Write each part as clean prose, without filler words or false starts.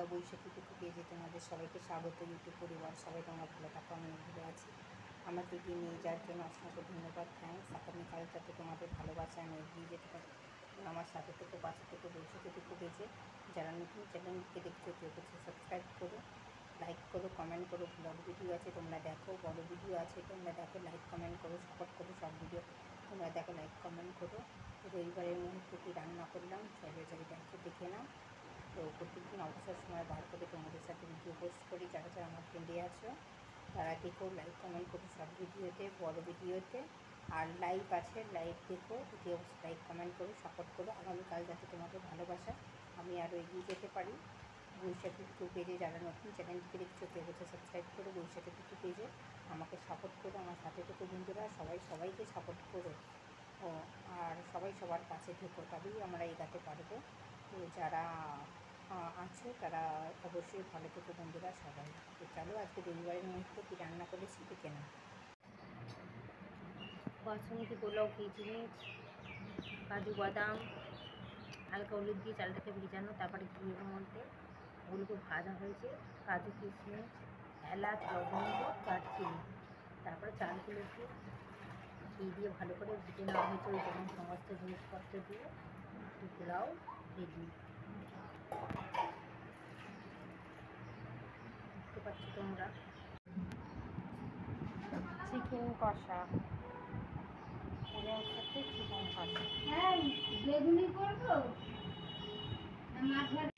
বন্ধুরা, বৈশাখী কুকু পেজে তোমাদের সবাইকে স্বাগত। ইউটিউব পরিবার সবাই তোমরা ভালো থাকো, আমি ভালো আছি। আমাকে এগিয়ে নিয়ে যাওয়ার জন্য অসংখ্য ধন্যবাদ, থ্যাংকস। আগামীকাল যাতে তোমাদের ভালোবাসা আমি এগিয়ে যেতে পারি, আমার সাথে থেকে পাশে থেকে বৈশাখী কুকু পেজে যারা নতুন চ্যানেলকে দেখছো কেউ কিছু সাবস্ক্রাইব করো, লাইক করো, কমেন্ট করো। ব্লগ ভিডিও আছে তোমরা দেখো, বড় ভিডিও আছে তোমরা দেখো, লাইক কমেন্ট করো, সাপোর্ট করো। সব ভিডিও তোমরা দেখো, লাইক কমেন্ট করো। রবিবারের মুহূর্তে কী রান্না করলাম সবাই দেখে নাও। তো প্রত্যেকদিন অবসর সময় বার করে তোমাদের সাথে ভিডিও পোস্ট করি। যারা যারা আমার ফ্রেন্ডে আছো তারা দেখো, লাইক কমেন্ট করো সব ভিডিওতে, বড় ভিডিওতে। আর লাইভ আছে, লাইভ দেখো, ভিডিও লাইক কমেন্ট করো, সাপোর্ট করো। আগামীকাল যাতে তোমাদের ভালোবাসা আমি আরও এগিয়ে যেতে পারি। বৈশাখী কুকু পেজে যারা নতুন চ্যানেলটিকে দেখছো কেউ হচ্ছে সাবস্ক্রাইব করো, বৈশাখী কুকু পেজে আমাকে সাপোর্ট করো। আমার সাথে থেকে বন্ধুরা সবাইকে সাপোর্ট করো। ও আর সবাই সবার পাশে থেকো, তবেই আমরা এগাতে পারবো। তো যারা আছে তারা অবশ্যই ভালো থেকো বন্ধুরা সবাই। তো চলো আজকে রবিবারের মুহূর্তে কী রান্না করেছি দেখে নাও। বাসমতি পোলাও, কিচমিচ, কাজু বাদাম, হালকা হলুদ দিয়ে চালটাকে ভিজানো, তারপরে ঘিয়ের মধ্যে ওগুলোকে ভাজা হয়েছে, কাজু কিশমিশ, এলাচ, লবঙ্গ, দারচিনি। তারপরে চালগুলোকে ঘি দিয়ে ভালো করে ভেজে নেওয়া হয়েছে, ওই যেমন সমস্ত জিনিসপত্র দিয়ে পোলাও রেডি। দেখতে পাচ্ছ তোমরা চিকেন কষা, পোলাওর সাথে চিকেন কষা। হ্যাঁ, বেগুনি করবো না মাছ ভাজা?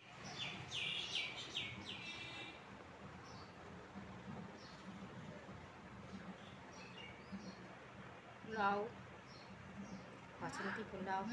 পোলাও, বাসমতি পোলাও।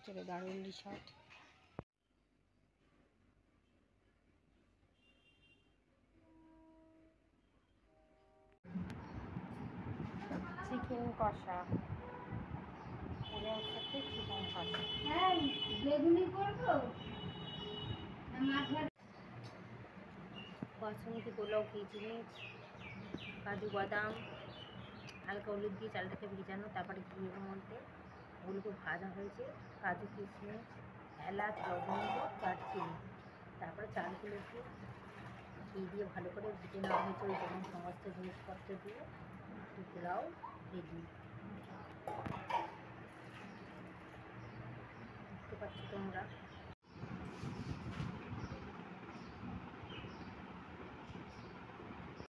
চলো দারুণ রিসর্ট। চিকেন কষা, পোলাওর সাথে চিকেন কষা। হ্যাঁ, বেগুনি করবো না মাছ ভাজা? বাসমতি পোলাও, কিচমিচ, কাজু বাদাম, হালকা হলুদ দিয়ে চালটাকে ভিজানো, তারপরে ঘিয়ের মধ্যে ওগুলোকে ভাজা হয়েছে, কাজু কিশমিশ, এলাচ, লবঙ্গ, দারচিনি। তারপরে চালগুলোকে ঘি দিয়ে ভালো করে ভেজে নেওয়া হয়েছে, ওই যেমন সমস্ত জিনিসপত্র দিয়ে পোলাও রেডি। দেখতে পাচ্ছ তোমরা